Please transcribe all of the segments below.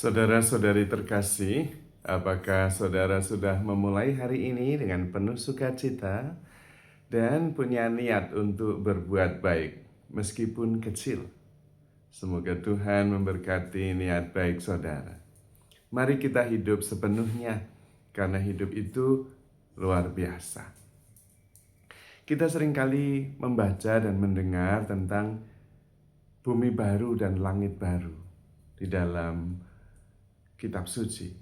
Saudara-saudari terkasih, apakah saudara sudah memulai hari ini dengan penuh sukacita dan punya niat untuk berbuat baik, meskipun kecil? Semoga Tuhan memberkati niat baik saudara. Mari kita hidup sepenuhnya, karena hidup itu luar biasa. Kita seringkali membaca dan mendengar tentang bumi baru dan langit baru di dalam kitab suci,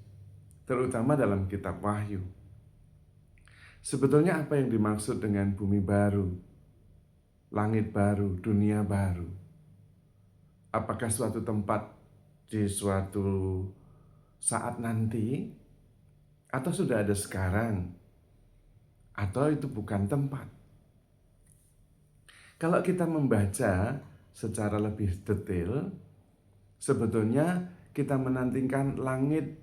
terutama dalam kitab Wahyu. Sebetulnya apa yang dimaksud dengan bumi baru, langit baru, dunia baru? Apakah suatu tempat di suatu saat nanti, atau sudah ada sekarang, atau itu bukan tempat? Kalau kita membaca secara lebih detail, sebetulnya kita menantikan langit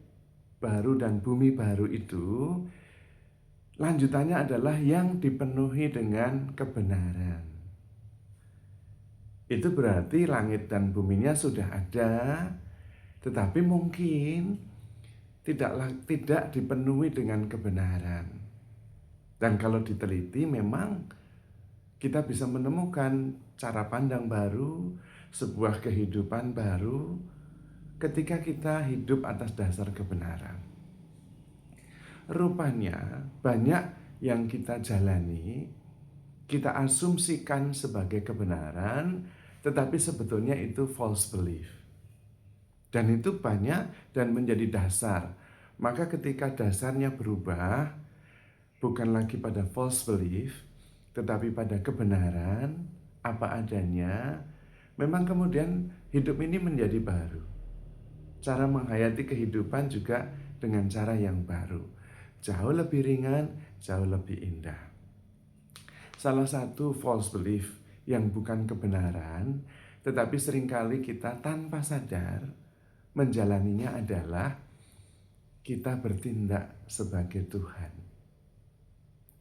baru dan bumi baru itu, lanjutannya adalah yang dipenuhi dengan kebenaran. Itu berarti langit dan buminya sudah ada, tetapi mungkin tidak dipenuhi dengan kebenaran. Dan kalau diteliti memang kita bisa menemukan cara pandang baru, sebuah kehidupan baru, ketika kita hidup atas dasar kebenaran. Rupanya banyak yang kita jalani, kita asumsikan sebagai kebenaran, tetapi sebetulnya itu false belief. Dan itu banyak dan menjadi dasar. Maka ketika dasarnya berubah, bukan lagi pada false belief, tetapi pada kebenaran, apa adanya, memang kemudian hidup ini menjadi baru. Cara menghayati kehidupan juga dengan cara yang baru. Jauh lebih ringan, jauh lebih indah. Salah satu false belief yang bukan kebenaran, tetapi seringkali kita tanpa sadar menjalaninya adalah kita bertindak sebagai Tuhan.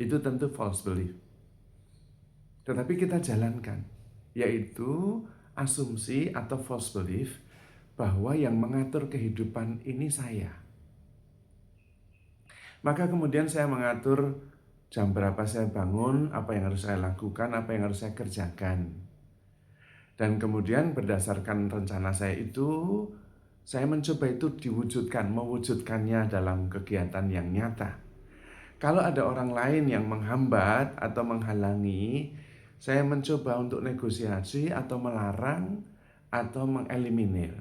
Itu tentu false belief. Tetapi kita jalankan, yaitu asumsi atau false belief bahwa yang mengatur kehidupan ini saya. Maka kemudian saya mengatur jam berapa saya bangun, apa yang harus saya lakukan, apa yang harus saya kerjakan. Dan kemudian berdasarkan rencana saya itu, saya mencoba itu mewujudkannya dalam kegiatan yang nyata. Kalau ada orang lain yang menghambat atau menghalangi, saya mencoba untuk negosiasi atau melarang atau mengeliminir,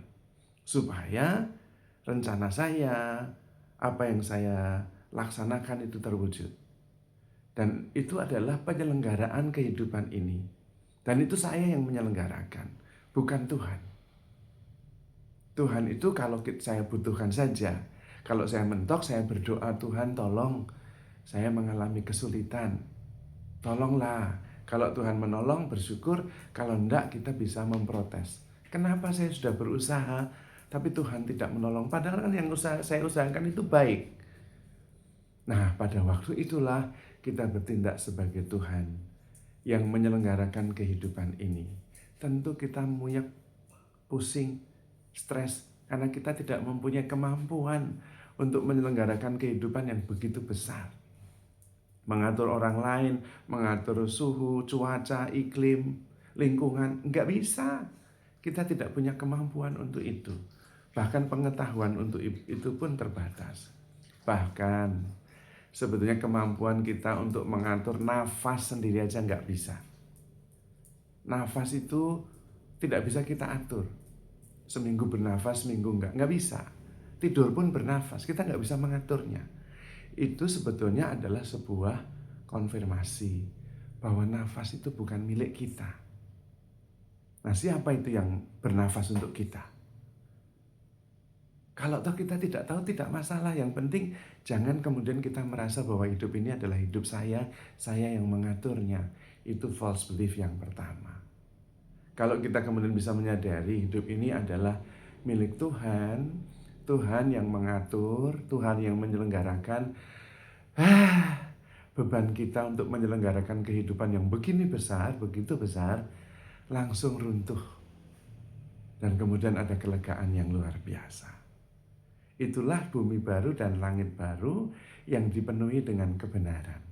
supaya rencana saya, apa yang saya laksanakan itu terwujud. Dan itu adalah penyelenggaraan kehidupan ini. Dan itu saya yang menyelenggarakan, bukan Tuhan. Tuhan itu kalau saya butuhkan saja. Kalau saya mentok, saya berdoa, Tuhan tolong, saya mengalami kesulitan. Tolonglah. Kalau Tuhan menolong, bersyukur. Kalau enggak, kita bisa memprotes. Kenapa saya sudah berusaha, tapi Tuhan tidak menolong? Padahal kan yang saya usahakan itu baik. Nah, pada waktu itulah kita bertindak sebagai Tuhan yang menyelenggarakan kehidupan ini. Tentu kita muyak, pusing, stres, karena kita tidak mempunyai kemampuan untuk menyelenggarakan kehidupan yang begitu besar. Mengatur orang lain, mengatur suhu, cuaca, iklim, lingkungan, enggak bisa. Kita tidak punya kemampuan untuk itu. Bahkan pengetahuan untuk itu pun terbatas. Bahkan sebetulnya kemampuan kita untuk mengatur nafas sendiri aja enggak bisa. Nafas itu tidak bisa kita atur. Seminggu bernafas, seminggu enggak bisa. Tidur pun bernafas, kita enggak bisa mengaturnya. Itu sebetulnya adalah sebuah konfirmasi bahwa nafas itu bukan milik kita. Nah, siapa itu yang bernafas untuk kita? Kalau toh kita tidak tahu, tidak masalah. Yang penting jangan kemudian kita merasa bahwa hidup ini adalah hidup saya yang mengaturnya. Itu false belief yang pertama. Kalau kita kemudian bisa menyadari hidup ini adalah milik Tuhan, Tuhan yang mengatur, Tuhan yang menyelenggarakan, beban kita untuk menyelenggarakan kehidupan yang begini besar, begitu besar, langsung runtuh. Dan kemudian ada kelegaan yang luar biasa. Itulah bumi baru dan langit baru yang dipenuhi dengan kebenaran.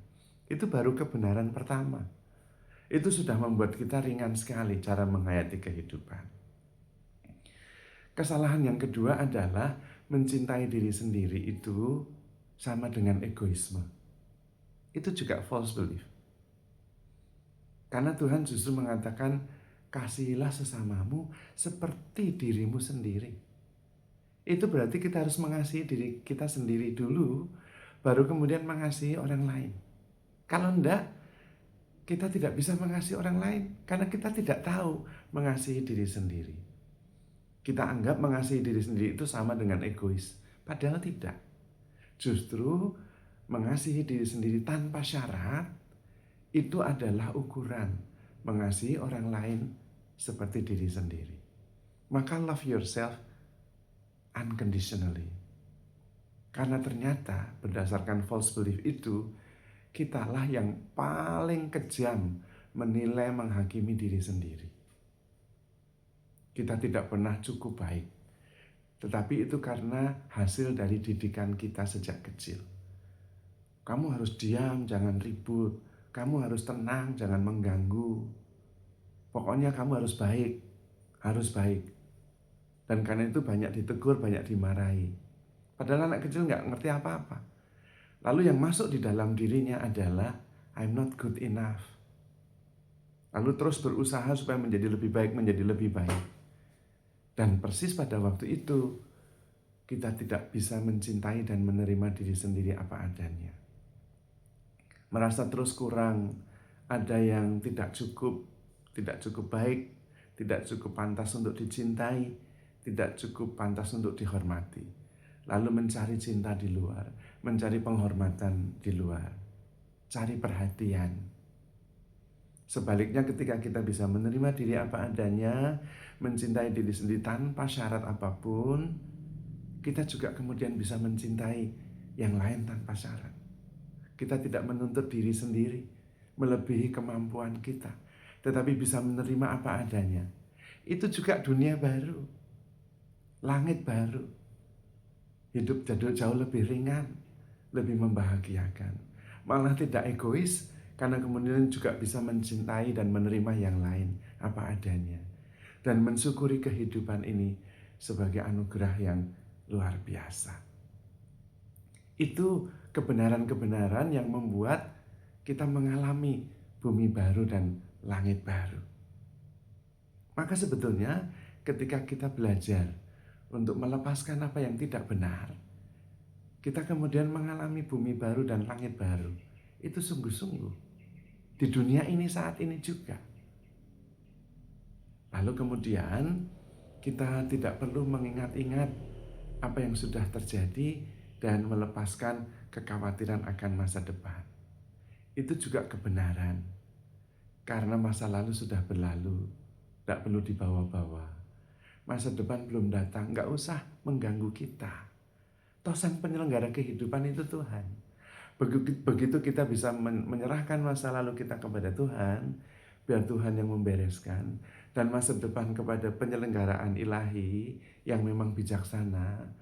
Itu baru kebenaran pertama. Itu sudah membuat kita ringan sekali cara menghayati kehidupan. Kesalahan yang kedua adalah mencintai diri sendiri itu sama dengan egoisme. Itu juga false belief. Karena Tuhan justru mengatakan, kasihilah sesamamu seperti dirimu sendiri. Itu berarti kita harus mengasihi diri kita sendiri dulu, baru kemudian mengasihi orang lain. Kalau enggak, kita tidak bisa mengasihi orang lain, karena kita tidak tahu mengasihi diri sendiri. Kita anggap mengasihi diri sendiri itu sama dengan egois, padahal tidak. Justru mengasihi diri sendiri tanpa syarat, itu adalah ukuran mengasihi orang lain seperti diri sendiri. Maka love yourself unconditionally. Karena ternyata berdasarkan false belief itu, kitalah yang paling kejam menilai menghakimi diri sendiri. Kita tidak pernah cukup baik, tetapi itu karena hasil dari didikan kita sejak kecil. Kamu harus diam, jangan ribut. Kamu harus tenang, jangan mengganggu. Pokoknya kamu harus baik, harus baik. Dan karena itu banyak ditegur, banyak dimarahi. Padahal anak kecil nggak ngerti apa-apa. Lalu yang masuk di dalam dirinya adalah I'm not good enough. Lalu terus berusaha supaya menjadi lebih baik, menjadi lebih baik. Dan persis pada waktu itu kita tidak bisa mencintai dan menerima diri sendiri apa adanya. Merasa terus kurang, ada yang tidak cukup baik, tidak cukup pantas untuk dicintai, tidak cukup pantas untuk dihormati. Lalu mencari cinta di luar, mencari penghormatan di luar, cari perhatian. Sebaliknya ketika kita bisa menerima diri apa adanya, mencintai diri sendiri tanpa syarat apapun, kita juga kemudian bisa mencintai yang lain tanpa syarat. Kita tidak menuntut diri sendiri melebihi kemampuan kita, tetapi bisa menerima apa adanya. Itu juga dunia baru, langit baru. Hidup jauh lebih ringan, lebih membahagiakan. Malah tidak egois, karena kemudian juga bisa mencintai dan menerima yang lain apa adanya. Dan mensyukuri kehidupan ini sebagai anugerah yang luar biasa. Itu kebenaran-kebenaran yang membuat kita mengalami bumi baru dan langit baru. Maka sebetulnya ketika kita belajar untuk melepaskan apa yang tidak benar, kita kemudian mengalami bumi baru dan langit baru. Itu sungguh-sungguh di dunia ini saat ini juga. Lalu kemudian kita tidak perlu mengingat-ingat apa yang sudah terjadi dan melepaskan kekhawatiran akan masa depan. Itu juga kebenaran. Karena masa lalu sudah berlalu, tidak perlu dibawa-bawa. Masa depan belum datang, nggak usah mengganggu kita. Toh sang penyelenggara kehidupan itu Tuhan. Begitu kita bisa menyerahkan masa lalu kita kepada Tuhan, biar Tuhan yang membereskan, dan masa depan kepada penyelenggaraan ilahi yang memang bijaksana.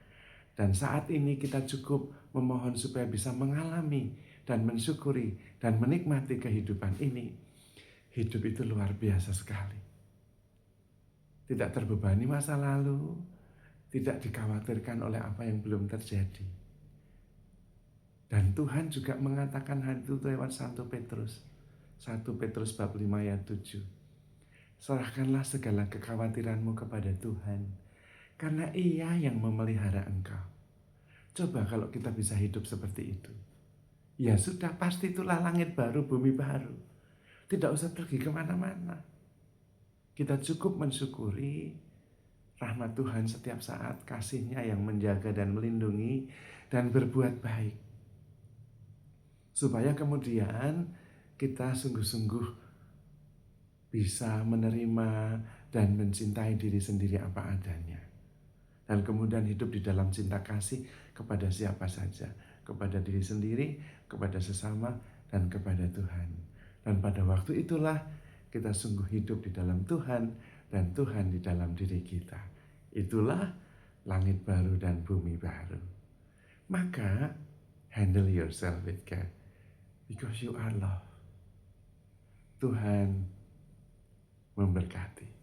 Dan saat ini kita cukup memohon supaya bisa mengalami dan mensyukuri dan menikmati kehidupan ini. Hidup itu luar biasa sekali. Tidak terbebani masa lalu, tidak dikhawatirkan oleh apa yang belum terjadi. Dan Tuhan juga mengatakan hal itu lewat 1 Petrus. 1 Petrus bab 5 ayat 7. Serahkanlah segala kekhawatiranmu kepada Tuhan, karena Ia yang memelihara engkau. Coba kalau kita bisa hidup seperti itu. Ya sudah, pasti itulah langit baru, bumi baru. Tidak usah pergi kemana-mana. Kita cukup mensyukuri rahmat Tuhan setiap saat, kasih-Nya yang menjaga dan melindungi, dan berbuat baik. Supaya kemudian kita sungguh-sungguh bisa menerima dan mencintai diri sendiri apa adanya. Dan kemudian hidup di dalam cinta kasih kepada siapa saja. Kepada diri sendiri, kepada sesama, dan kepada Tuhan. Dan pada waktu itulah kita sungguh hidup di dalam Tuhan dan Tuhan di dalam diri kita. Itulah langit baru dan bumi baru. Maka handle yourself with care because you are love. Tuhan memberkati.